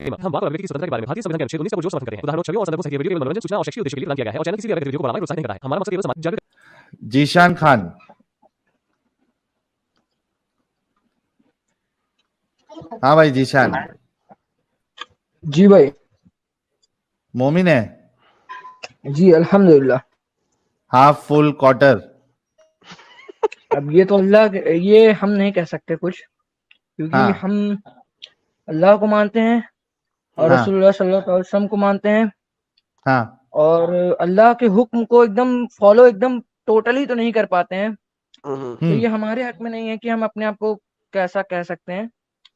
हम बात कर रहे हैं की स्वतंत्रता के बारे में। भारतीय संविधान के अनुच्छेद 19 का जो समर्थन करते हैं, उदाहरण छवियों और संदर्भों से वीडियो केवल मनोरंजन, सूचना और शैक्षिक उद्देश्य के लिए प्रदान किया गया है और चैनल किसी भी व्यक्ति वीडियो को बढ़ाना प्रोत्साहित नहीं करता है। हमारा मकसद केवल समाज जागरूक। जीशान खान। हाँ भाई जीशान। जी भाई। मोमिन है जी अल्हम्दुलिल्लाह। Half full quarter. अब ये तो अल्लाह, ये हम नहीं कह सकते कुछ, क्योंकि हाँ हम अल्लाह को मानते हैं और हाँ रसूलुल्लाह सल्लल्लाहु अलैहि वसल्लम को मानते हैं, हाँ और अल्लाह के हुक्म को एकदम फॉलो एकदम टोटली तो नहीं कर पाते हैं। तो ये हमारे हक में नहीं है कि हम अपने आप को कैसा कह सकते हैं।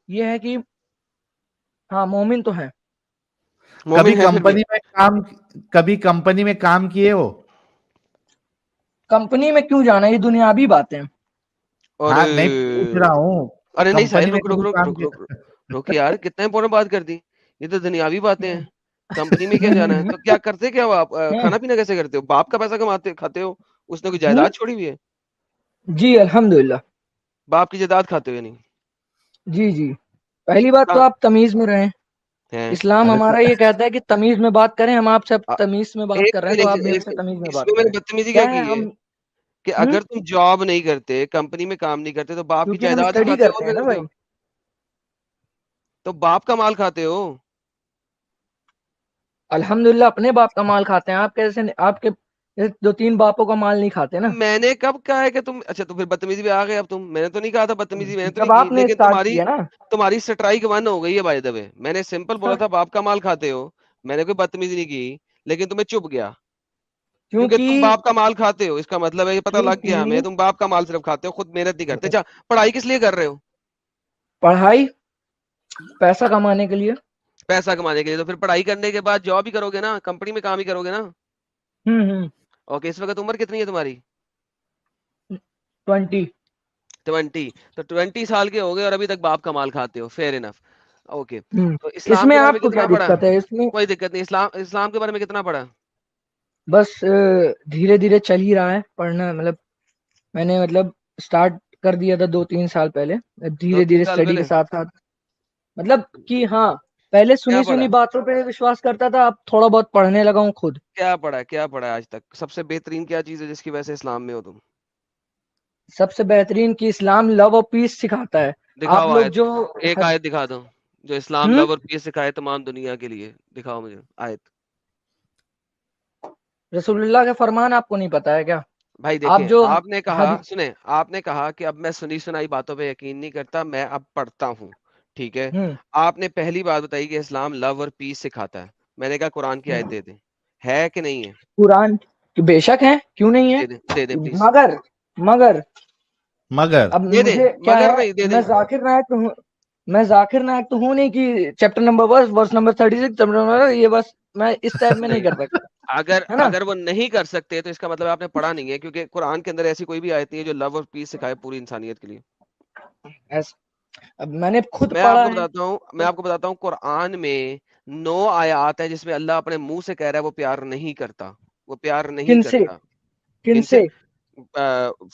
ये है कि हाँ, मोमिन तो है। कभी कंपनी में काम किए हो? कंपनी में क्यों जाना, ये दुनियावी बातें हैं। हाँ नहीं पूछ रहा हूँ। अरे नहीं साहिल, कंपनी में रुक रुक कभी रुक काम रुक रुक किया? रुक यार, कितना इंपॉर्टेंट बात कर दी। ये तो दुनियावी बातें हैं, कंपनी में क्या जाना है? तो क्या करते क्या हो आप? खाना पीना कैसे करते हो? बाप का पैसा कमाते खाते हो? उसने कोई जायदाद छोड़ी हुई है? जी अल्हम्दुलिल्लाह। बाप की जायदाद खाते हो या नहीं? जी जी। पहली बात तो आप तमीज में रहें। इस्लाम हमारा ये कहता है कि तमीज में बात करें। हम आपसे तमीज में बात कर रहे हैं, तो आप भी हमसे तमीज में बात इसमें मैंने करें। बदतमीजी क्या क्या है की है हम कि अगर तुम जॉब नहीं करते, कंपनी में काम नहीं करते, तो बाप की क्योंकि हम जायदाद ही स्टडी खाते हो, करते और हैं क्या ना करते भाई। हो? तो बाप का माल खाते हो। अल्हम्दुलिल्लाह अपने बाप का माल खाते हैं। आप कैसे, आपके 2-3 बापों का माल नहीं खाते ना। मैंने कब कहा है कि तुम, अच्छा तो फिर बदतमीजी भी आ गए अब तुम। मैंने तो नहीं कहा था बदतमीजी, मैंने तो नहीं जब की, आपने लेकिन स्टार्ट किया ना। तुम्हारी स्ट्राइक 1 हो गई है बाय द वे। मैंने सिंपल बोला था बाप का माल खाते हो, मैंने कोई बदतमीजी नहीं की, लेकिन तुम्हें चुप गया क्योंकि तुम क्योंकि बाप का माल खाते हो। इसका मतलब है, ये पता लग गया हमें, तुम बाप का माल सिर्फ खाते हो, खुद मेहनत नहीं करते। अच्छा, पढ़ाई किस लिए कर रहे हो? पढ़ाई पैसा कमाने के लिए। पैसा कमाने के लिए। तो फिर पढ़ाई करने के बाद जॉब ही करोगे ना, कंपनी में काम ही करोगे ना। ओके, इस वक्त उम्र कितनी है तुम्हारी? 20। 20। तो 20 साल के हो गए और अभी तक बाप का माल खाते हो। Fair enough. ओके, तो इस्लाम इसमें के बारे में आपको क्या कितना पढ़ा? दिक्कत है? इसमें कोई दिक्कत नहीं। इस्लाम के बारे में कितना पढ़ा? बस धीरे धीरे चल ही रहा है पढ़ना। मतलब मैंने स्टार्ट कर दिया था 2-3 साल पहले, धीरे 2-3 धीरे साल स्टडी के पहले साथ साथ। मतलब कि हाँ, पहले क्या सुनी पढ़ा? सुनी बातों पे विश्वास करता था, अब थोड़ा बहुत पढ़ने लगा हूँ खुद। क्या पढ़ा आज तक? सबसे बेहतरीन क्या चीज है जिसकी वजह से इस्लाम में हो तुम? सबसे बेहतरीन कि इस्लाम लव और पीस सिखाता है। आप दिखाओ लोग आयत। जो एक आयत दिखा दो जो इस्लाम लव और पीस सिखाए तमाम दुनिया के लिए। दिखाओ मुझे आयत। रसूलुल्लाह के फरमान आपको नहीं पता है क्या? भाई आप देखें, जो आपने कहा, हदीस सुने, आपने कहा कि अब मैं सुनी सुनाई बातों पे यकीन नहीं करता, मैं अब पढ़ता हूँ। ठीक है, आपने पहली बात बताई कि इस्लाम लव और पीस सिखाता है। मैंने कहा कुरान की आयत दे दे, है कि नहीं है? कुरान की बेशक है, क्यों नहीं है। दे दे प्लीज। मगर मगर मगर अब दे दे, मुझे क्या मगर है, नहीं, दे दे। मैं जाकिर नायक तो हूँ। मैं जाकिर नायक तो हूँ नहीं कि chapter number verse number 36 chapter number, ये बस मैं इस टाइप में नहीं कर सकता, अगर है ना। अगर वो नहीं कर सकते तो इसका मतलब आपने पढ़ा नहीं है, क्योंकि कुरान के अंदर ऐसी कोई भी आयत नहीं है जो लव और पीस सिखाए पूरी इंसानियत के लिए। अब मैंने खुद मैं पढ़ा आपको है। बताता हूँ, कुरान में 9 आयत है जिसमें अल्लाह अपने मुंह से कह रहा है वो प्यार नहीं करता, वो प्यार नहीं किनसे करता। किनसे? किनसे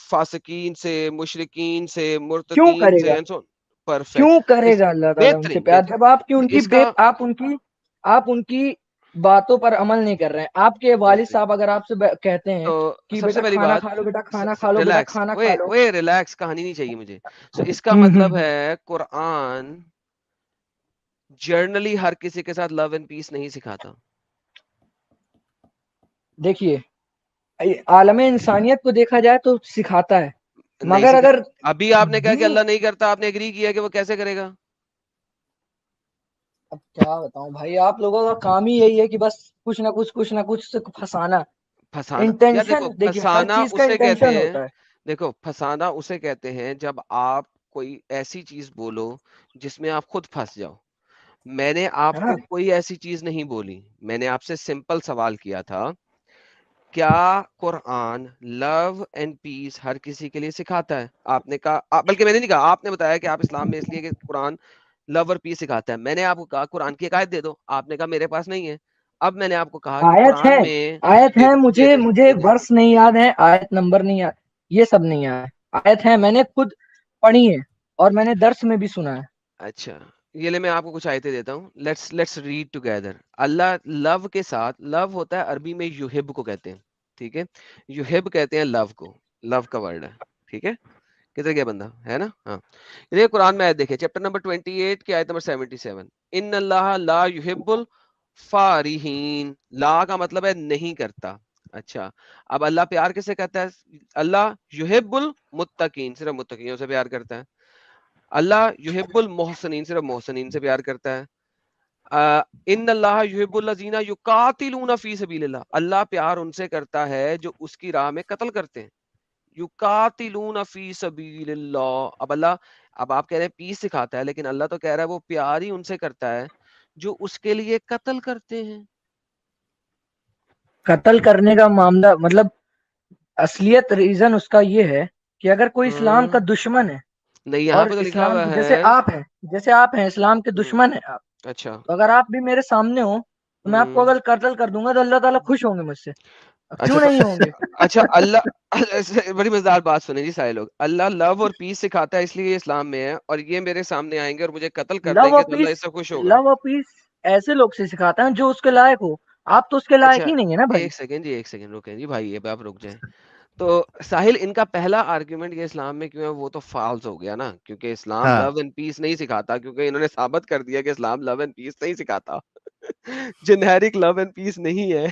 फासिकीन से, मुशरिकीन से, क्यों मुर्तदीन करेगा? से। परफेक्ट। क्यों इस करेगा अल्लाह ताला उनसे बेहतरीन प्यार, बेहतरीन जब आपकी उनकी इसका आप उनकी बातों पर अमल नहीं कर रहे हैं। आपके वालिद बेहतरीन। साहब अगर आपसे कहते हैं तो कि सबसे बेटा पहली खाना बात, खा लो, बेटा खाना खा लो, बेटा रिलैक्स, खाना वे खा लो। वे रिलैक्स, कहानी नहीं चाहिए मुझे। सो इसका मतलब हम्म। है कुरान जर्नली हर किसी के साथ लव एंड पीस नहीं सिखाता। देखिए, आलम इंसानियत को देखा जाए तो सिखाता है, नहीं मगर सिखा। अगर अभी आपने कहा कि दीन, अल्लाह नहीं करता, आपने एग्री किया कि वो कैसे करेगा? अब क्या बताऊं भाई, आप लोगों का काम ही यही है कि बस कुछ ना कुछ से फंसाना। फसाना यार, देखो इंटेंशन देखिए, हर फसाना चीज का उसे कहते इंटेंशन हैं, होता है। देखो फसाना उसे कहते हैं जब आप कोई ऐसी चीज बोलो जिसमें आप खुद फंस जाओ। मैंने है ना। आपको कोई ऐसी चीज नहीं बोली, मैंने आपसे सिंपल सवाल किया था, क्या कुरान लव एंड पीस हर किसी के लिए सिखाता है? आपने कहा, बल्कि मैंने नहीं कहा, आपने बताया कि आप इस्लाम में इसलिए कि कुरान लव और पीस सिखाता है। मैंने आपको कहा कुरान की एक आयत दे दो, आपने कहा मेरे पास नहीं है। अब मैंने आपको कहा कि आयत है, कुरान में आयत दे है, दे दे मुझे दे मुझे दे दे। वर्ष नहीं याद है, आयत नंबर नहीं याद, ये सब नहीं याद। आयत है, मैंने खुद पढ़ी है और मैंने दर्स में भी सुना है। अच्छा, ये ले मैं आपको कुछ आयतें देता हूँ, let's read together. Allah love के साथ, लव होता है अरबी में युहिब को कहते हैं, ठीक है, युहिब कहते हैं लव को, लव का वर्ड है, ठीक है, किधर गया बंदा, है ना, हाँ। ये कुरान में आयत देखिए, चैप्टर नंबर 28 की आयत नंबर 77, इन्नल्लाह ला युहिब्बुल फारिहीन, ला का मतलब है नहीं करता। अच्छा, अब अल्लाह प्यार किसे कहता है? अल्लाह युहिब्बुल मुत्तकीन, सिर्फ मुत्तकीनों से प्यार करता है। अल्लाह युहिब्बुल मोहसिनीन, सिर्फ मोहसिनीन से प्यार करता है। इन्नल्लाह युहिब्बुल लजीना युकातिलूना फी सबीलिल्लाह, अल्लाह प्यार उनसे करता है जो उसकी राह में कत्ल करते हैं। युकातिलूना फी सबीलिल्लाह, अब अल्लाह, अब आप कह रहे हैं पीस सिखाता है, लेकिन अल्लाह तो कह रहा है वो प्यार ही उनसे करता है जो उसके लिए कत्ल करते हैं। कत्ल करने का मामला मतलब असलियत रीजन उसका ये है कि अगर कोई इस्लाम का दुश्मन है नहीं, यहाँ और पे तो लिखा इस्लाम हुआ की, है, जैसे आप हैं इस्लाम के दुश्मन है आप, अच्छा, तो अगर आप भी मेरे सामने हो तो मैं आपको अगर कत्ल कर दूंगा तो अल्लाह ताला खुश होंगे मुझसे, अब अच्छा क्यों तो नहीं होंगे? अच्छा अल्लाह बड़ी मजेदार बात सुने जी सारे लोग, अल्लाह लव और पीस सिखाता है इसलिए ये इस्लाम में है, और ये मेरे सामने आएंगे और मुझे कत्ल कर लव और देंगे तो अल्लाह पीस, इससे खुश होगा। लव और पीस ऐसे लोग से सिखाता है जो उसके लायक हो, आप तो उसके लायक अच्छा, ही नहीं है ना भाई। एक सेकेंड जी, एक सेकेंड रुकें जी भाई, ये आप रुक जाएं। तो साहिल, इनका पहला आर्ग्यूमेंट ये इस्लाम में क्यों है वो तो फाल्स हो गया ना, क्योंकि इस्लाम हाँ, लव एंड पीस नहीं सिखाता, क्योंकि इन्होंने साबित कर दिया कि इस्लाम लव एंड पीस नहीं सिखाता। जेनेरिक लव एंड पीस नहीं है।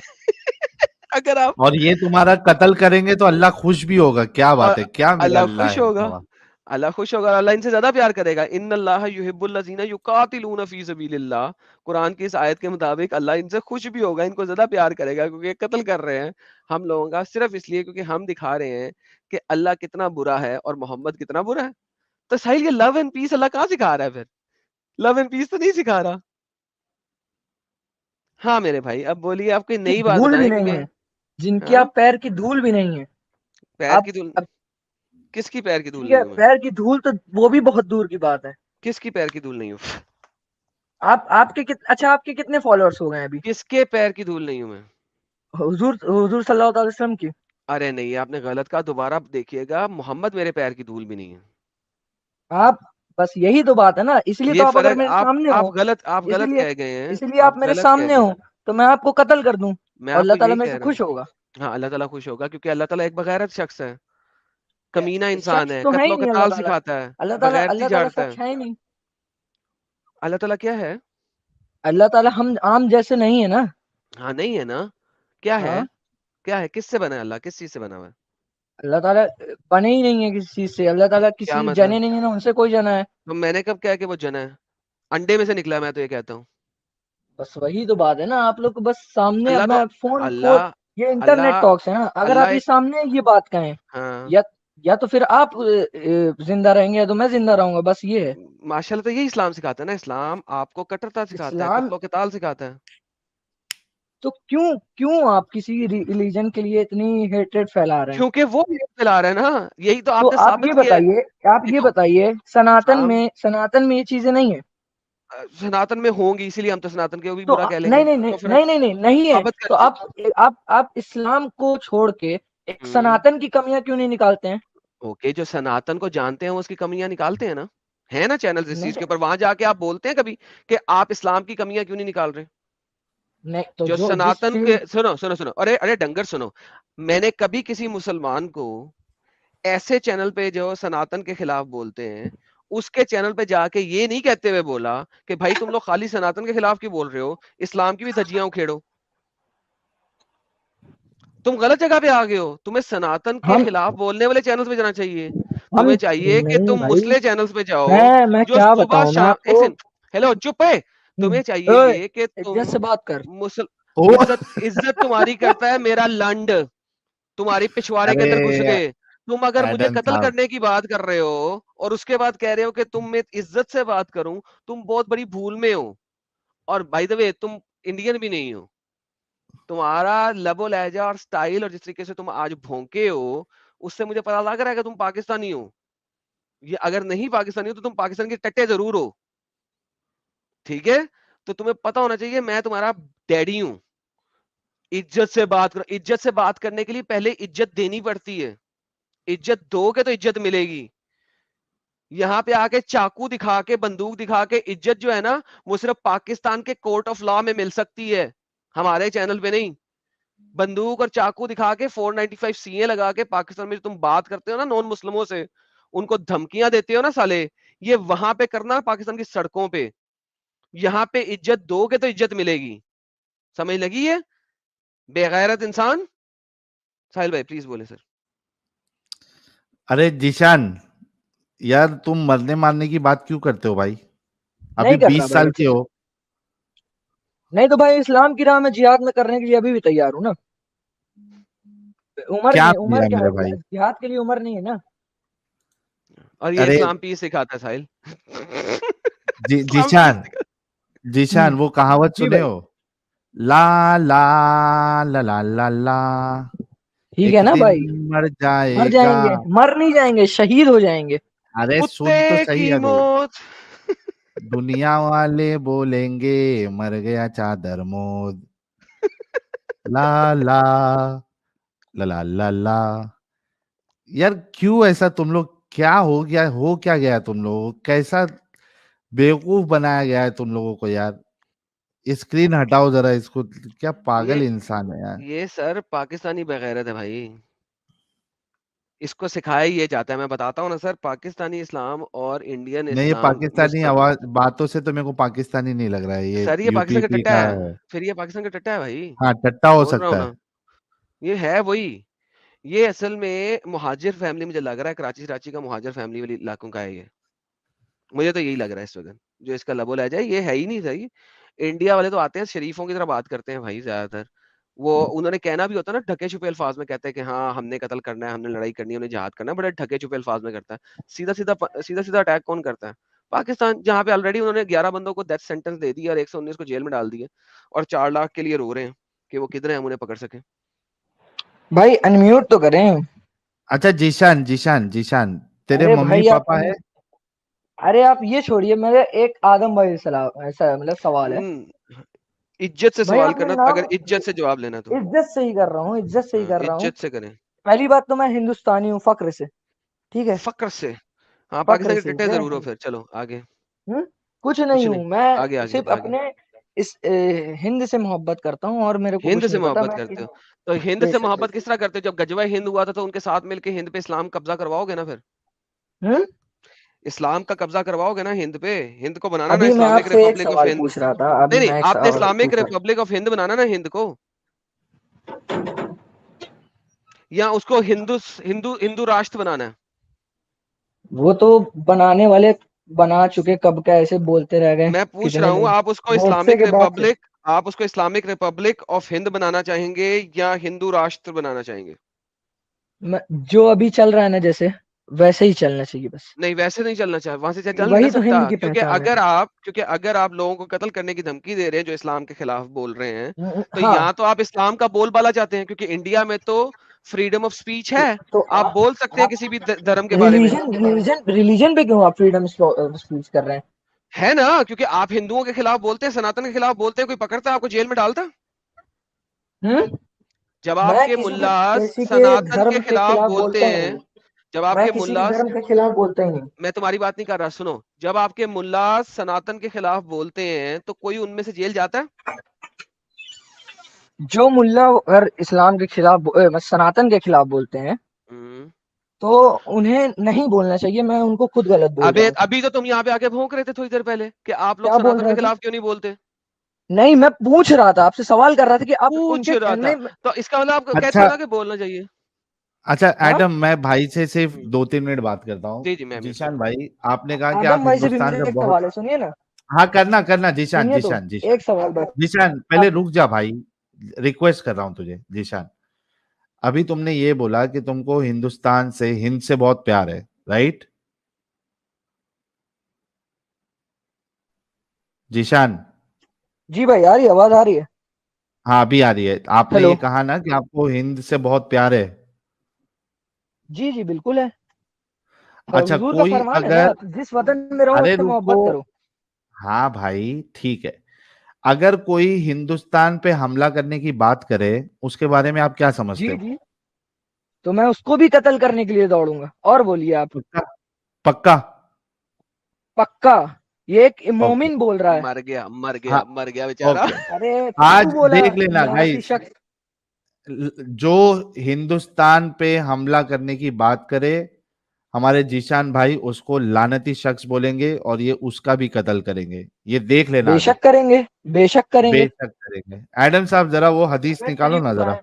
अगर आप, और ये तुम्हारा कत्ल करेंगे तो अल्लाह खुश भी होगा, क्या और बात है, क्या मेरा अल्लाह अल्लाह खुश है होगा, बाबा। अल्लाह खुश होगा, अल्लाह इनसे ज्यादा प्यार करेगा। इन्नल्लाह युहिब्बुल लज़ीना युकातिलूना फी सबीलिल्लाह, कुरान की इस आयत के मुताबिक अल्लाह इनसे खुश भी होगा, इनको ज्यादा प्यार करेगा, क्योंकि ये कत्ल कर रहे हैं हम लोगों का, सिर्फ इसलिए क्योंकि हम दिखा रहे हैं कि अल्लाह कितना बुरा है और मोहम्मद कितना बुरा है। तो सही, ये लव एंड पीस अल्लाह कहाँ सिखा रहा है फिर? लव एंड पीस तो नहीं सिखा रहा। हाँ मेरे भाई, अब बोलिए, आप कोई की नई बात धूल भी बताएं, नहीं क्योंकि है, जिनकी हाँ, आप पैर की धूल भी नहीं है। पैर की आप धूल, अब किसकी पैर की धूल ठीक नहीं है, हूं मैं? पैर की धूल तो वो भी बहुत दूर की बात है। किसकी पैर की धूल नहीं हूं? अच्छा आपके कितने फॉलोअर्स हो गए अभी? किसके पैर की धूल नहीं हूं मैं? हुजूर हुजूर सल्लल्लाहु अलैहि वसल्लम की। अरे नहीं, आपने गलत कहा, दोबारा देखिएगा, मोहम्मद मेरे पैर की धूल भी नहीं है। आप, बस यही तो बात है ना, इसलिए तो ये आप अगर फर्क, मेरे सामने हो, आप गलत इसलिए कह गए हैं, इसलिए आप आप मेरे गलत कह सामने गए हो हैं। तो मैं आपको कत्ल कर दूं मैं और आपको अल्लाह ताला यही मेरे कह से रहा हूँ, खुश होगा। हाँ अल्लाह ताला खुश होगा, क्योंकि अल्लाह ताला एक बगैरत शख्स है, कमीना इंसान शख्स है, तो है ही कत्लो नहीं अल्लाह कताल ताला। सिखाता है, बगैरती अल्लाह ताला झाड़ता है। शख्स है ही नहीं। अल्लाह ताला क्या है? अल्लाह ताला हम आम जैसे नहीं है ना। हाँ नहीं है ना, क्या है? हाँ, क्या है, किससे बना है अल्लाह, किस चीज से बना हुआ है? अल्लाह ताला बने ही नहीं है किसी चीज से, अल्लाह ताला क्या किसी जने मतलब? नहीं है ना, उनसे कोई जना है। तो मैंने कब कहा कि वो जना है? अंडे में से निकला, मैं तो ये कहता हूँ। बस वही तो बात है ना, आप लोग को बस सामने, अब अल्लाह तो, मैं फोन खोल, अल्लाह, ये इंटरनेट अल्लाह, टॉक्स है ना, अगर अल्लाह आप ये एक, सामने ये बात कहें, हाँ, या या तो फिर आप जिंदा रहेंगे या तो मैं जिंदा रहूंगा, बस ये है। माशाल्लाह, तो यही इस्लाम सिखाता है ना, इस्लाम आपको कट्टरता सिखाता है, इस्लाम, कत्लो कताल सिखाता है। तो क्यों क्यों आप किसी रिलीजन के लिए इतनी हेट्रेड फैला रहे हैं? क्योंकि वो भेद फैला रहे हैं ना, यही तो तो आपने साबित किया है। आप ये देखो, बताइए, हम सनातन में ये चीजें नहीं है? सनातन में होंगी, इसीलिए हम तो सनातन के भी तो बुरा कह नहीं लेंगे, नहीं नहीं तो फिर नहीं नहीं नहीं नहीं है, साबित तो करिए। आप इस्लाम को छोड़ के एक हम्म, सनातन की कमियां क्यों नहीं निकालते हैं? ओके, जो सनातन को जानते हैं वो उसकी कमियां निकालते हैं ना, है ना चैनल इस चीज नहीं के ऊपर, वहां जाके आप बोलते हैं कभी कि आप इस्लाम की कमियां क्यों नहीं निकाल रहे? नहीं, तो जो जो जिस सनातन के, फील्ड, सुनो सुनो सुनो, अरे अरे डंगर सुनो, मैंने कभी किसी मुसलमान को ऐसे चैनल पे जो सनातन के खिलाफ बोलते हैं, उसके चैनल पे जाके ये नहीं कहते हुए बोला कि भाई तुम लोग खाली सनातन के खिलाफ क्यों बोल रहे हो, इस्लाम की भी धज्जियां उखेड़ो। तुम गलत जगह पे आ गए हो, तुम्हें सनातन के हम खिलाफ बोलने वाले चैनल्स पे जाना चाहिए। हम तुम्हें चाहिए कि नहीं तुम भाई, मुस्लिम चैनल्स पे जाओ, मैं जो क्या सुबह बताऊं मैं शाम, एक आपको। सेकंड, हेलो चुप है। तुम्हें चाहिए ओए, ये कि इज्जत से तुम बात कर। मुसल ओ इज्जत इज्जत तुम्हारी करता है मेरा लंड, तुम्हारी पिछवाड़े के अरे अंदर घुस गए। तुम अगर मुझे एडम कत्ल साहब, करने की बात कर रहे हो और उसके बाद कह रहे हो कि तुम मैं इज्जत से बात करूं, तुम बहुत बड़ी भूल में हो। और बाय द वे, तुम इंडियन भी नहीं हो। तुम्हारा लबो लहजा और स्टाइल और जिस तरीके से तुम आज भौंके हो, उससे मुझे पता लग रहा है कि तुम पाकिस्तानी हो। ये अगर नहीं पाकिस्तानी हो तो तुम पाकिस्तान के टट्टे जरूर हो, ठीक है? तो तुम्हें पता होना चाहिए मैं तुम्हारा डैडी हूं। इज्जत से बात करो, इज्जत से बात करने के लिए पहले इज्जत देनी पड़ती है, इज्जत दोगे तो इज्जत मिलेगी। यहाँ पे आके चाकू दिखा के, बंदूक दिखा के इज्जत जो है ना, वो सिर्फ पाकिस्तान के कोर्ट ऑफ लॉ में मिल सकती है, हमारे चैनल पे नहीं। बंदूक और चाकू दिखा के 495 सीए लगा के पाकिस्तान में तुम बात करते हो ना नॉन मुस्लिमों से, उनको धमकियां देते हो ना साले, ये वहां पे करना पाकिस्तान की सड़कों पे। यहाँ पे इज्जत दोगे तो इज्जत मिलेगी, समझ लगी है बेगैरत इंसान। साहिल भाई प्लीज बोले सर। अरे जीशान, यार तुम मरने मारने की बात क्यों करते हो भाई? अभी नहीं कर 20 रहा साल भाई, के हो। नहीं तो भाई इस्लाम की राह में जिहाद में करने के लिए अभी भी तैयार हूँ ना। उम्र क्या नहीं है, मिल उम्र रहा है क्या मेरे है, भाई? जिहाद के लिए उम्र नहीं है ना। और ये अरे इस्लाम पीस सिखाता है साहिल। इस्लाम पीस जीशान, सिखाता जीशान वो कहावत जी सुने भाई, हो? ला ला ला ला ला ला, ठीक है एक ना दिन भाई। मर मर जाएगा। जाएंगे, मर नहीं जाएंगे, शहीद हो जाएंगे। अरे सुन तो कुत्ते सही की अबे। मौत। दुनिया वाले बोलेंगे मर गया चादर मोद। ला ला ला ला ला ला। यार क्यों ऐसा तुम लोग, क्या हो गया, हो क्या गया तुम लोगों को? कैसा बेवकूफ बनाया गया है तुम लोगों को यार? स्क्रीन हटाओ जरा इसको, क्या ये पागल इंसान है यार। ये सर पाकिस्तानी बेगैरत है भाई, इसको सिखाया ही ये जाता है। मैं बताता हूँ ना सर, पाकिस्तानी इस्लाम और इंडियन नहीं, ये इस्लाम पाकिस्तानी आवाज, बातों से तो मेरे को पाकिस्तानी नहीं लग रहा है, ये सर ये पाकिस्तान का यूपीपी टट्टा का है, है। फिर ये पाकिस्तान का टट्टा है भाई। हाँ, टट्टा हो बोल रहा हूँ सकता है। ना, ये है वही। ये असल में मुहाजिर फैमिली, मुझे लग रहा है कराची कराची का मुहाजिर फैमिली वाली इलाकों का है ये, मुझे तो यही लग रहा है इस वक्त। जो इसका लबो लहजा जाए ये है ही नहीं सही। इंडिया वाले तो आते हैं शरीफों की तरह बात करते हैं भाई ज्यादातर। वो उन्होंने कहना भी होता है ना, ढके छुपे अल्फाज में कहते हैं कि हाँ हमने कत्ल करना है, हमने लड़ाई करनी है, हमने जिहाद करना है, बड़े ढके छुपे अल्फाज में करता है। सीधा सीधा अटैक कौन करता है? पाकिस्तान, जहाँ पे ऑलरेडी उन्होंने 11 बंदों को डेथ सेंटेंस दे दिया और 119 को जेल में डाल दिया, और 4 लाख के लिए रो रहे हैं कि वो किधर है, हम उन्हें पकड़ सके। भाई अनम्यूट तो करें। अच्छा जीशान, जीशान, जीशान, तेरे अरे मम्मी भाई आप पापा है? अरे आप ये छोड़िए, मेरे एक आदम भाई सलाम ऐसा मतलब सवाल है। इज्जत से भाई सवाल आपने करना, नाम, अगर इज्जत से जवाब लेना तो। इज्जत से ही कर रहा हूँ, इज्जत से ही कर रहा हूँ। इज्जत से करें। पहली बात तो मैं हिंदुस्तानी हूँ फक्र से, ठीक है। फक्र से। हाँ फक्र पाकिस्तान के से टट्टे मैं जरूर हो फिर, चलो आगे। कुछ नहीं कुछ नहीं, हूँ, मैं आगे आगे सिर्फ आगे। अपने इस हिंद से मोहब्बत करता हूँ और मेरे को हिंद कुछ से नहीं पता। मोहब्बत मैं करते हो तो हिंद से बेशक मोहब्बत बेशक। किस तरह करते हो? जब गजवा हिंद हुआ था तो उनके साथ मिलके हिंद पे इस्लाम कब्जा करवाओगे ना फिर? हम्म इस्लाम का कब्जा करवाओगे ना हिंद पे? हिंद को बनाना ना अभी मैं इस्लामिक आपसे एक रिपब्लिक ऑफ सवाल हिंद। पूछ रहा था, नहीं अभी नहीं, मैं एक आपने सवाल इस्लामिक पूछ रहा। रिपब्लिक ऑफ हिंद बनाना ना हिंद को, या उसको हिंदू हिंदू हिंदू राष्ट्र बनाना है? वो तो बनाने वाले बना चुके, कब का ऐसे बोलते रह गए मैं पूछ रहा कितने हूँ, दिन, आप उसको गोडसे इस्लामिक के बाद से। रिपब्लिक, आप उसको इस्लामिक रिपब्लिक ऑफ हिंद बनाना चाहेंगे या हिंदू राष्ट्र बनाना चाहेंगे? जो अभी चल रहा है ना जैसे, वैसे ही चलना चाहिए बस। नहीं वैसे नहीं चलना चाहिए, वहां से चल नहीं ना वही तो सकता, हिंद की पहचान है। क्योंकि अगर आप लोगों को कत्ल करने की धमकी दे रहे हैं जो इस्लाम के खिलाफ बोल रहे हैं, तो हाँ यहाँ तो आप इस्लाम का बोलबाला चाहते हैं, क्योंकि इंडिया में तो फ्रीडम ऑफ स्पीच तो, है। तो आप बोल सकते हैं आप किसी भी धर्म के बारे में। रिलीजन पे क्यों आप फ्रीडम स्पीच कर रहे हैं? है ना, क्योंकि आप हिंदुओं के खिलाफ बोलते हैं, सनातन के खिलाफ बोलते हैं, कोई पकड़ता है आपको जेल में डालता? हम्म जब मैं आपके मुल्ला किसी के सनातन के धर्म के खिलाफ खिलाफ बोलते बोलता ही हैं, नहीं। जब मैं आपके किसी के मुल्ला, धर्म के खिलाफ बोलता ही नहीं। मैं तुम्हारी बात नहीं कर रहा, सुनो, जब आपके मुल्ला सनातन के खिलाफ बोलते हैं तो कोई उनमें से जेल जाता है? जो मुल्ला अगर इस्लाम के खिलाफ सनातन के खिलाफ बोलते हैं हम्म। तो उन्हें नहीं बोलना चाहिए, मैं उनको खुद गलत बोल अबे रहा हूँ। अभी तो तुम यहाँ पे आके भौंक रहे थे थोड़ी देर पहले कि आप लोग क्या बोल सनातन के रहे थे? खिलाफ क्यों नहीं बोलते। नहीं, मैं पूछ रहा था, आपसे सवाल कर रहा था कि आप पूछ उनके रहा था, नहीं। तो इसका मतलब आप कहते हो अच्छा, ना कि बोलना चाहिए। अच्छा हाँ एडम, मैं भाई से सिर्फ हम्म, 2-3 मिनट बात करता हूँ। जी जी मैं म्यूट जीशान करूंगा। भाई, आपने कहा कि आदम आप भाई से भी हिंदुस्तान मेरा से एक बहुत। सवाल है, सुनिए ना। हाँ, करना करना, जीशान, सुनिए तो, जीशान, जीशान, एक सवाल बस। जीशान, पहले आप रुक जा भाई। रिक्वेस्ट कर रहा हूँ तुझे जीशान। अभी तुमने ये बोला कि तुमको हिंदुस्तान से, हिंद से बहुत प्यार है, राइट? जीशान। जी भाई, आ रही है आवाज, आ रही है? हाँ, अभी आ रही है। आपने हेलो। ये कहा ना कि आपको हिंद से बहुत प्यार है। जी जी बिल्कुल है। अच्छा, हुजूर का कोई फरमान है अगर, ना, जिस वतन में रहो अरे उससे रुको, मोहब्बत करो। हाँ भाई ठीक है, अगर कोई हिंदुस्तान पे हमला करने की बात करे, उसके बारे में आप क्या समझते जी हो? जी, तो मैं उसको भी कत्ल करने के लिए दौड़ूंगा। और बोलिए आप। पक्का? पक्का? पक्का ये एक मोमिन बोल रहा है। मर गया हाँ, बेचारा। ओके। अरे आज खुद बोला देख लेना लानती गाइस, शख्स। जो हिंदुस्तान पे हमला करने की बात करे हमारे जीशान भाई, उसको लानती शख्स बोलेंगे और ये उसका भी कत्ल करेंगे। ये देख लेना अभी। बेशक करेंगे, बेशक करेंगे। बेशक करेंगे। एडम साहब जरा वो हदीस निकालो ना जरा,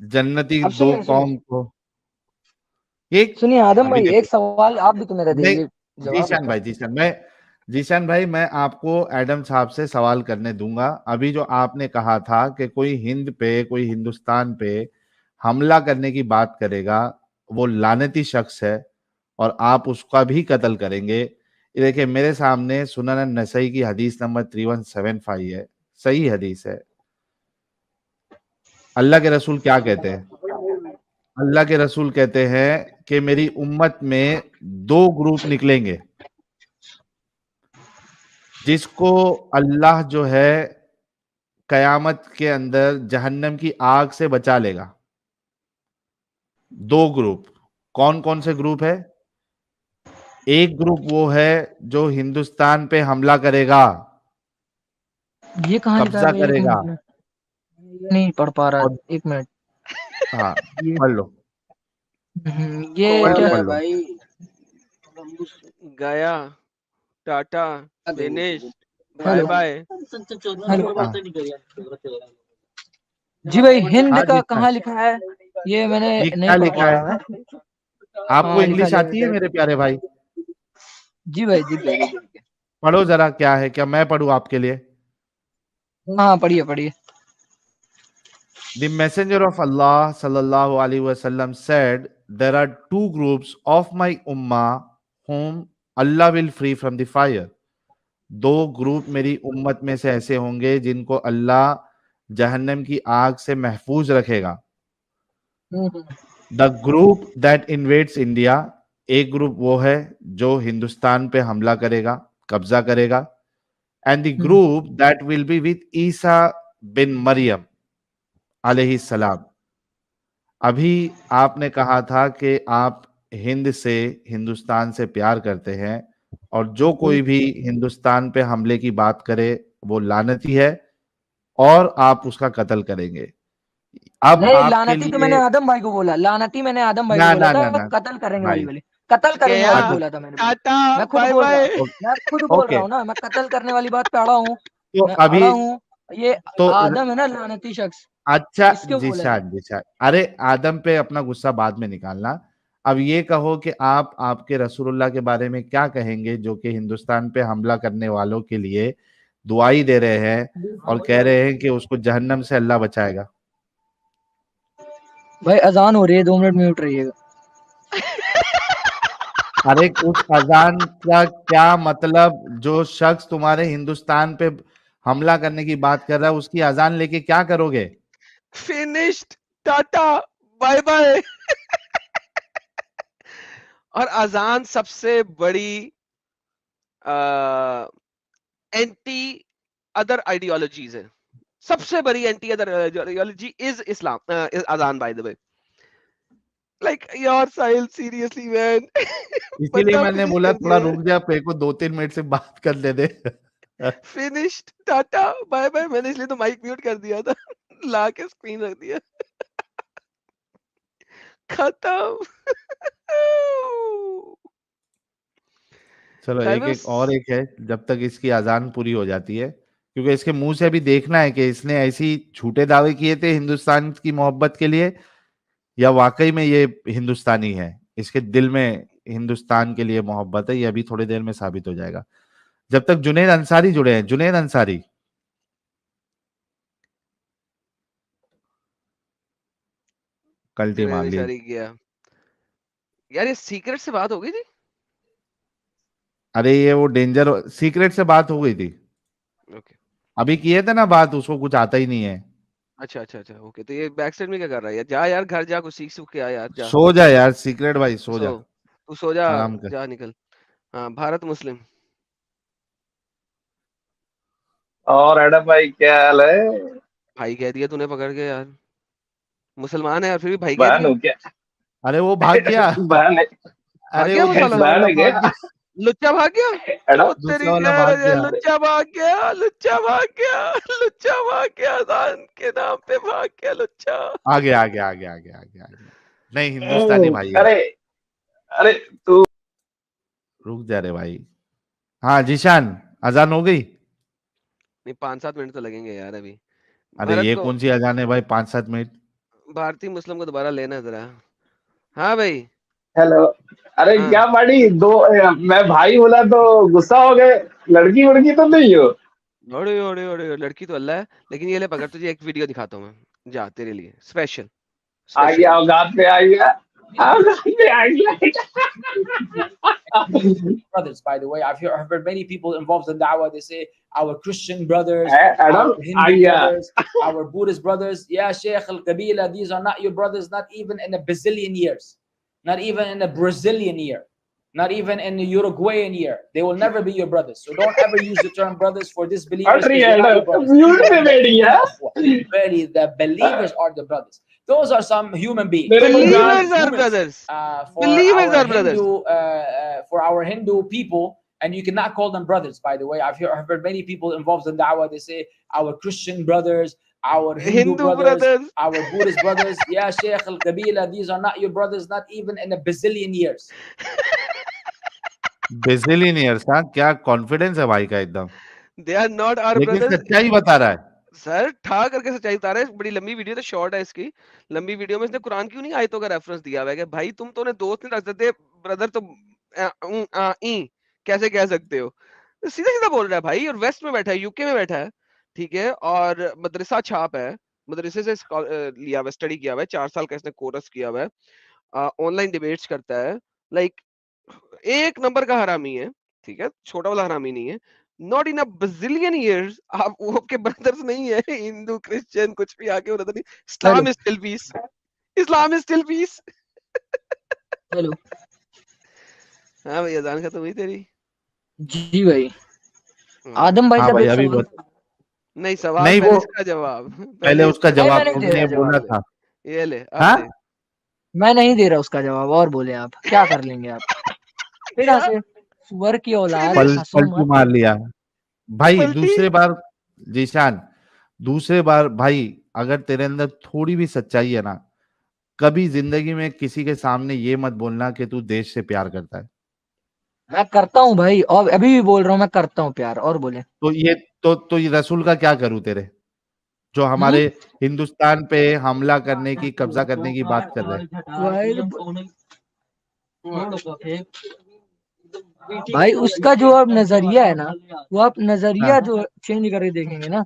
जन्नती अब दो सुनिए कौम को। एक सुनिए आदम अभी भाई, देखो, एक सवाल आप भी तो मेरा नहीं दीजिए जवाब जीशान इसका। भाई, जीशान भाई मैं आपको एडम साहब से सवाल करने दूंगा। अभी जो आपने कहा था कि कोई हिंद पे, कोई हिंदुस्तान पे हमला करने की बात करेगा वो लानती शख्स है और आप उसका भी कत्ल करेंगे। ये देखिए मेरे सामने सुनन नसई की हदीस नंबर 3175 है, सही हदीस है। अल्लाह के रसूल क्या कहते हैं? अल्लाह के रसूल कहते हैं कि मेरी उम्मत में दो ग्रुप निकलेंगे जिसको अल्लाह जो है कयामत के अंदर जहन्नम की आग से बचा लेगा। दो ग्रुप, कौन कौन से ग्रुप है? एक ग्रुप वो है जो हिंदुस्तान पे हमला करेगा, ये कहाँ लिखा है कब्जा भाई? एक करेगा। मिनट में ये नहीं पढ़ पा रहा, और एक मिनट। हाँ, ये पढ़ लो, ये पढ़ क्या? लो। गया, tata, finish, bye hello bye. Hello हाँ जी भाई, हिंद हाँ का जी सर। कहाँ लिखा है? ये मैंने ये नहीं क्या पढ़ लिखा पा है? रहा मैं। आपको हाँ लिखा इंग्लिश लिखा आती है मेरे प्यारे भाई? जी भाई, जी भाई, जी भाई। पढ़ो जरा, क्या है? क्या मैं पढ़ूं आपके लिए? हाँ पढ़िए पढ़िए। The messenger of Allah sallallahu alaihi wasallam said, "There are two groups of my ummah whom Allah will free from the fire." दो ग्रुप मेरी उम्मत में से ऐसे होंगे जिनको अल्लाह जहन्नम की आग से महफूज रखेगा। The group that invades India, एक ग्रुप वो है जो हिंदुस्तान पे हमला करेगा, कब्जा करेगा। And the group that will be with ईसा बिन मरियम अलैहि सलाम। अभी आपने कहा था कि आप हिंद से, हिंदुस्तान से प्यार करते हैं और जो कोई भी हिंदुस्तान पे हमले की बात करे वो लानती है और आप उसका कत्ल करेंगे। अब नहीं, आपके लानती तो मैंने लिए आदम भाई को बोला, लानती मैंने आदम भाई को ना बोला ना था। ना ना कत्ल करेंगे वाली भाई, वाली, कत्ल करेंगे गया, वाली अच्छा, बोला था मैंने भाई। टाटा, मैं खुद बाय बोल रहा बाय। हूँ, मैं खुद बोल रहा ओके। हूँ ना, मैं कत्ल करने वाली बात पे अड़ा हूँ। तो मैं अभी अड़ा हूँ। ये तो आदम है ना लानती शख्स, अच्छा इसके बोले थे। जीशान, जीशान, अरे आदम पे अपना गुस्सा बाद में निकालना। अब ये कहो कि आप आपके रसूलुल्लाह के बारे में क्या कहेंगे जो कि हिंदुस्तान पे हमला करने वालों के लिए दुआई दे रहे हैं और कह रहे हैं कि उसको जहन्नम से अल्लाह बचाएगा। भाई अजान हो रही है, 2 मिनट म्यूट रहिएगा। अरे उस अजान का क्या मतलब? जो शख्स तुम्हारे हिंदुस्तान पे हमला करने की बात कर रहा है उसकी अजान लेके क्या करोगे? Finished, tata, bye bye. और अजान सबसे बड़ी एंटी अदर आइडियोलॉजीज है। सबसे बड़ी anti other ideology is Islam, Azaan by the way. Like your Sahil, seriously man. इसीलिए बंदा मैंने फिनिश बोला कर थोड़ा दिया है। रुक जा, पे को 2-3 मिनट से बात कर ले दे। Finished, tata, bye bye. मैंने इसलिए तो माइक म्यूट कर दिया था। ला के स्क्रीन रख दिया। खत्म। चलो That एक was एक और एक है, जब तक इसकी अजान पूरी हो जाती है, क्योंकि इसके मुंह से भी देखना है कि इसने ऐसी झूठे दावे किए थे हिंदुस्तान की मोहब्बत के लिए या वाकई में ये हिंदुस्तानी है, इसके दिल में हिंदुस्तान के लिए मोहब्बत है। ये अभी थोड़ी देर में साबित हो जाएगा। जब तक जुनैद अंसारी जुड़े हैं, जुनैद अंसारी, कल्टी मार जुनैद ली। अंसारी गया। यार ये सीक्रेट से बात हो गई थी। अरे ये वो डेंजर सीक्रेट से बात हो गई थी, ओके। अभी किए थे ना बात, उसको कुछ आता ही नहीं है। अच्छा अच्छा अच्छा, ओके। तो ये बैक साइड में क्या कर रहा है यार? जा यार, घर जा, कुछ सीख सूख के आ यार, जा। सो जा यार सीक्रेट भाई, सो सो, जा, तू सो जा। आराम कर। जा निकल। हाँ, भारत मुस्लिम। और एडम भाई क्या हाल है? भाई कह दिया तूने पकड़ के यार। मुसलमान है और फिर भी भाई कह बहन दिया। हो क्या? अरे वो भाग गया। बहन है, भाग अरे गया वो वो साला। दूसरा बहन वाला है भाग क्या? गया। लुच्चा भाग गया। एडम ओ तेरी दूसरा वाला खैर भाग है, गया। लुच्चा भाग गया, लुच्चा भाग गया, लुच्चा भाग गया, अजान के नाम पे भाग गया लुच्चा। आ गया आ गया आ गया आ गया आ गया आ गया। नहीं, हिंदुस्तानी भाई है। अरे अरे तू रुक जा रे भाई। हाँ जीशान, अजान हो गई? नहीं 5-7 मिनट तो लगेंगे यार अभी। अरे भरत ये को, कौन सी अजान है भाई, 5-7 मिनट? भारतीय मुस्लिम को दोबारा लेना है जरा। हाँ भाई। हेलो। अरे हाँ क्या पार्टी दो मैं भाई बोला तो गुस्सा हो गए। लड़की वड़की तो नहीं हो? ओड़े ओड़े ओड़े, लड़की तो अल्लाह है, लेकिन ये ले पकड़, तुझे एक वीडियो दिखाता हूँ मैं, जा तेरे लिए स्पेशल आ स्पेशल। गया औकात पे, आ गया औकात पे, आ गया। brothers, by the way. I've heard many people involved in da'wah. They say our Christian brothers, Adam our uh Hindu गया। brothers, our Buddhist brothers. Yeah, Sheikh Al Kabila, these are not your brothers, not even in a bazillion years, not even in a Brazilian year, not even in a Uruguayan year. They will never be your brothers. So don't ever use the term brothers for disbelievers. हट रही Because है they're not your Adam, brothers. Mute People पे in the बैठ गया। Really, the believers are the brothers. Those are some human beings. मेरे को Humans, जान Believers are humans. brothers. For Believers our are brothers. Hindu, for our Hindu people, and you cannot call them brothers. By the way, I've heard many people involved in da'wah. They say our Christian brothers, our Hindu brothers, our Buddhist brothers. Yeah, Sheikh Al Kabila, these are not your brothers, not even in a bazillion years. Bazillion years. हाँ, क्या confidence है भाई का एकदम। They are not our लेकिन brothers. सच्चाई बता रहा है। सर ठा करके सच्चाई बता रहे हैं। बड़ी लंबी वीडियो तो शॉर्ट है इसकी। लंबी वीडियो में इसने कुरान क्यों नहीं आयतों का रेफरेंस दिया हुआ है कि भाई तुम तो उन्हें दोस्त नहीं रख सकते, ब्रदर तो कैसे कह सकते हो? सीधा सीधा बोल रहा है भाई, और वेस्ट में बैठा है, यूके में बैठा है, ठीक है, और मदरसा छाप है, मदरसे से लिया हुआ, स्टडी किया हुआ है, 4 साल का इसने कोर्स किया हुआ है, ऑनलाइन डिबेट्स करता है, लाइक एक नंबर का हरामी है, ठीक है, छोटा वाला हरामी नहीं है। Not in a bazillion years आप वो के ब्रदर्स नहीं है, हिंदू क्रिश्चियन कुछ भी आके ब्रदर नहीं। Islam is still peace, Islam is still peace. Hello हाँ भाई, अजान खत्म हुई तेरी? जी भाई। आदम भाई हाँ जब भाई, एक अभी सवाल नहीं सवाल नहीं, पहले वो इसका जवाब, पहले उसका नहीं, मैं जवाब नहीं दे तुमने रहा बोला जवाब। था। ये ले अब हाँ? दे। मैं नहीं दे रहा उसका जवाब, और बोले आप क्या कर लेंगे आप? फिर हंसे सुअर की औलाद, हंसो पलटू मत। मार लिया भाई। पलटी। दूसरे बार जीशान, दूसरे बार भाई, अगर तेरे अंदर थोड़ी भी सच्चाई है ना, कभी जिंदगी में किसी के सामने ये मत बोलना कि तू देश से प्यार करता है। मैं करता हूँ भाई, और अभी भी बोल रहा हूँ मैं करता हूँ प्यार, और बोले। तो ये रसूल का क्या करूं तेरे, जो हमारे हिंदुस्तान पे हमला करने की, कब्जा करने की बात कर रहे हैं। भाई उसका जो अब नजरिया है ना, वो आप नजरिया हाँ। जो चेंज करके देखेंगे ना,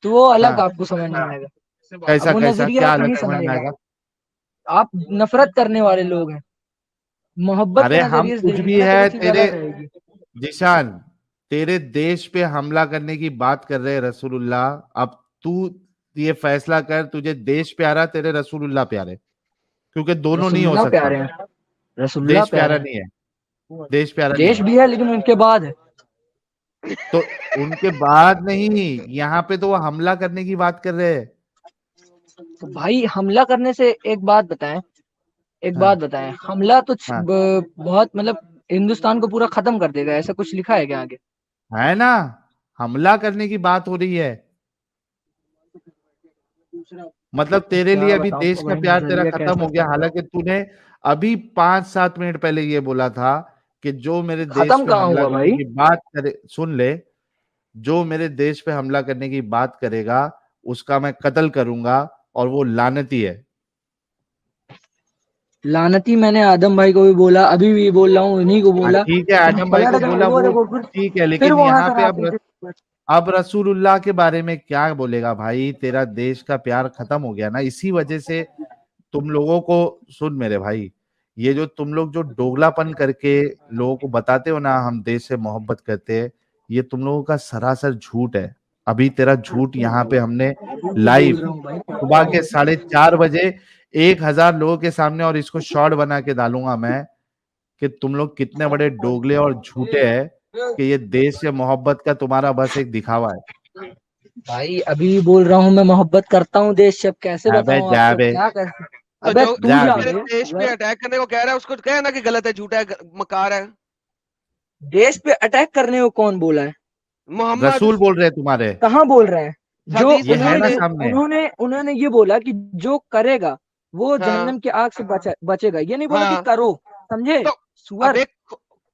तो वो अलग हाँ। आपको समझ में आएगा। कैसा अब वो कैसा नजरिया क्या आप नहीं अलग समझ में समझेंगे। आएगा? आप नफरत करने वाले लोग हैं, मोहब्बत अरे के हम नजरिए से कुछ देखेंगे भी ना, तो है वो चीज तेरे अलग रहेगी। जिशान, तेरे देश पे हमला करने की बात कर रहे रसूलुल्लाह। अब तू ये फैसला कर, तुझे देश प्यारा तेरे रसूलुल्लाह प्यारे, क्योंकि दोनों नहीं हो रसूलुल्लाह सकता। प्यारे हैं, रसूलुल्लाह देश प्यारा प्यारे नहीं है, देश प्यारा नहीं देश है। भी है, लेकिन उनके बाद है। तो उनके बाद नहीं, यहाँ पे तो वो हमला करने की बात कर रहे हैं। तो भाई हमला करने से एक बात बताएं, हाँ। हमला तो हाँ। बहुत मतलब हिंदुस्तान को पूरा खत्म कर देगा, ऐसा कुछ लिखा है क्या आगे? है ना, हमला करने की बात हो रही है। मतलब तेरे क्या लिए अभी बताऊं देश तो का भाई, प्यार तेरा नजरिया खत्म कैसा हो गया, हालांकि तूने अभी 5-7 मिनट पहले ये बोला था कि जो मेरे देश खत्म पे कहाँ हमला हुआ करने भाई? की बात करे, सुन ले, जो मेरे देश पे हमला करने की बात करेगा उसका मैं कत्ल करूंगा, और वो लानती है। लानती मैंने आदम भाई को भी बोला, अभी भी बोल रहा हूँ, उन्हीं को हाँ, बोला। ठीक है, आदम भाई को बोला वो ठीक है, फिर लेकिन वो यहाँ हंस पे रहा पीछे। अब रसूलुल्लाह के बारे में क्या बोलेगा भाई? तेरा देश का प्यार खत्म हो गया ना, इसी वजह से तुम लोगों को, सुन मेरे भाई, ये जो तुम लोग जो दोगलापन करके लोगों को बताते हो ना हम देश से मोहब्बत करते हैं, ये तुम लोगों का सरासर झूठ है। अभी तेरा झूठ यहाँ पे हमने लाइव सुबह के 4:30 बजे 1000 लोगों के सामने, और इसको शॉर्ट बना के डालूंगा मैं कि तुम लोग कितने बड़े डोगले और झूठे हैं, कि ये देश से मोहब्बत का तुम्हारा बस एक दिखावा है। भाई अभी बोल रहा हूँ मैं मोहब्बत करता हूँ देश से, अब कैसे अबे बताऊँ जा आपको, बे, क्या कर? तो अबे जो तू जा जा बे। मेरे देश पे अटैक करने को कह रहा है उसको कहना कि गलत है, झूठा है, मकार है। देश पे अटैक करने को कौन बोला है? मोहम्मद रसूल बोल रहे हैं तुम्हारे, कहाँ बोल रहे हैं? जो हदीस ये है ना उन्होंने सामने। उन्होंने उन्होंने ये बोला कि जो करेगा वो हाँ जहन्नम की आग से बचेगा, ये नहीं बोला कि हाँ करो, समझे? तो सुअर। अबे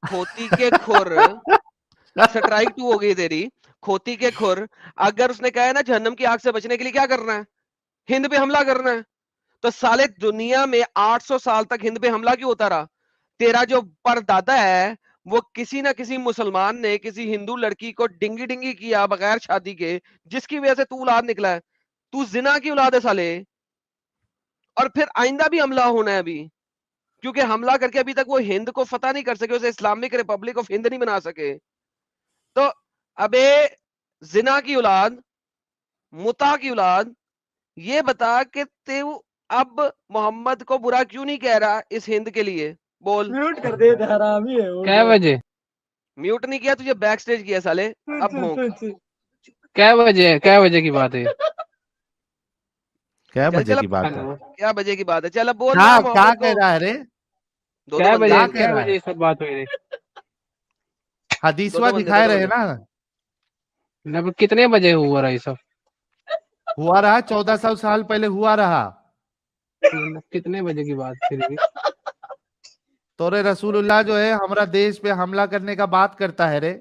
खोती के खुर, स्ट्राइक 2 हो गई तेरी। खोती के खुर, अगर उसने कहा है ना जहन्नम की आग से बचने के लिए क्या करना है, हिंद पे हमला करना है, तो साले दुनिया में 800 साल तक हिंद पे हमला क्यों होता रहा? तेरा जो परदादा है वो किसी ना किसी मुसलमान ने किसी हिंदू लड़की को डिंगी डिंगी किया बगैर शादी के, जिसकी वजह से तू औलाद निकला है। तू जिना की औलाद है साले, और फिर आइंदा भी हमला होना है अभी, क्योंकि हमला करके अभी तक वो हिंद को फतह नहीं कर सके, उसे इस्लामिक रिपब्लिक ऑफ हिंद नहीं बना सके। तो अबे जिना की औलाद, मुता की औलाद, ये बता कि तू अब मोहम्मद को बुरा क्यों नहीं कह रहा इस हिंद के लिए? बोल। म्यूट कर दे, हरामी है वो। क्या बजे म्यूट नहीं किया तुझे, बैक स्टेज किया साले। अब भोंक। क्या बजे की बात है ये? क्या चल बजे चल की अब बात है? हेलो, क्या बजे की बात है? चल अब बोल क्या ना क्या मोहम्मद कह को। रहा है रे? दो क्या बंदे बजे हैं, कह क्या रहा बजे है? ये सब बात हुई रही? हदीसवा दिखाए रहे ना, मतलब कितने बजे हुआ रहा ये सब? हुआ रहा 1400 साल पहले हुआ रहा। मतलब कितने बजे की बात फिर भी? तोरे रसूलुल्लाह जो है हमारा देश पे हमला करने का बात करता है रे,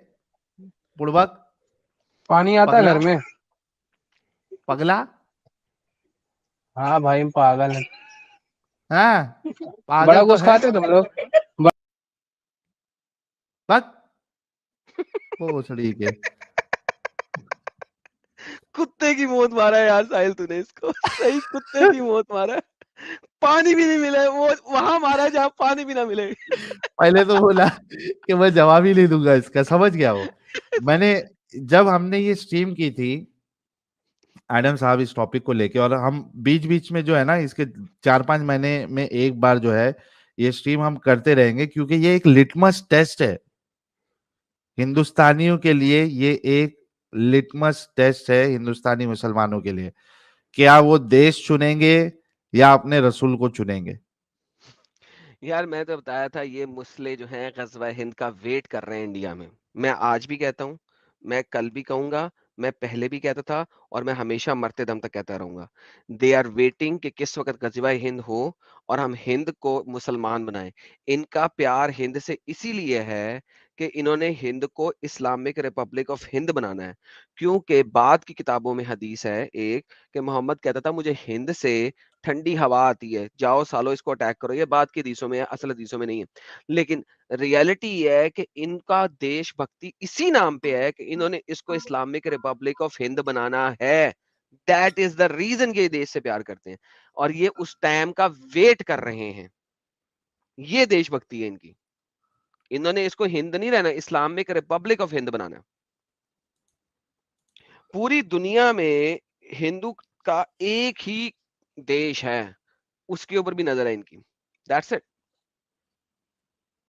बुड़बक, पानी आता है पगला, घर में? पगला। हाँ भाई, हम पागल है। हाँ, बड़ा पागल तो गोश्त है। खाते हो तुम लोग? बक पोछड़ी के। कुत्ते की मौत मारा है यार साहिल तूने इसको, सही कुत्ते की मौत मारा है। पानी भी नहीं मिला, वो वहां मारा जहां पानी भी ना मिले। पहले तो बोला कि मैं जवाब ही नहीं दूंगा इसका, समझ गया वो। मैंने जब हमने ये स्ट्रीम की थी एडम साहब इस टॉपिक को लेके, और हम बीच बीच में जो है ना इसके 4-5 महीने में एक बार जो है ये स्ट्रीम हम करते रहेंगे, क्योंकि ये एक लिटमस टेस्ट है हिंदुस्तानियों के लिए। ये एक लिटमस टेस्ट है हिंदुस्तानी मुसलमानों के लिए, क्या वो देश चुनेंगे या अपने रसूल को चुनेंगे। यार मैं तो बताया था ये मुस्ले जो हैं गजवा हिंद का वेट कर रहे हैं इंडिया में। मैं आज भी कहता हूँ, मैं कल भी कहूंगा, मैं पहले भी कहता था, और मैं हमेशा मरते दम तक कहता रहूंगा। दे आर वेटिंग कि किस वक्त गजवा हिंद हो और हम हिंद को मुसलमान बनाएं। इनका प्यार हिंद से इसीलिए है कि इन्होंने हिंद को इस्लामिक रिपब्लिक ऑफ हिंद बनाना है। क्योंकि बाद की किताबों में हदीस है एक, कि मोहम्मद कहता था मुझे हिंद से ठंडी हवा आती है, जाओ सालो इसको अटैक करो। ये बात की हदीसों में है, असल हदीसों में नहीं है। लेकिन रियलिटी ये है कि इनका देशभक्ति इसी नाम पे है कि इन्होंने इसको इस्लामिक रिपब्लिक ऑफ हिंद बनाना है। दैट इज द रीजन ये देश से प्यार करते हैं, और ये उस टाइम का वेट कर रहे हैं। ये देशभक्ति है इनकी। इन्होंने इसको हिंद नहीं रहना, इस्लामिक रिपब्लिक ऑफ हिंद बनाना है। पूरी दुनिया में हिंदू का एक ही देश है, उसके ऊपर भी नजर है इनकी। That's it.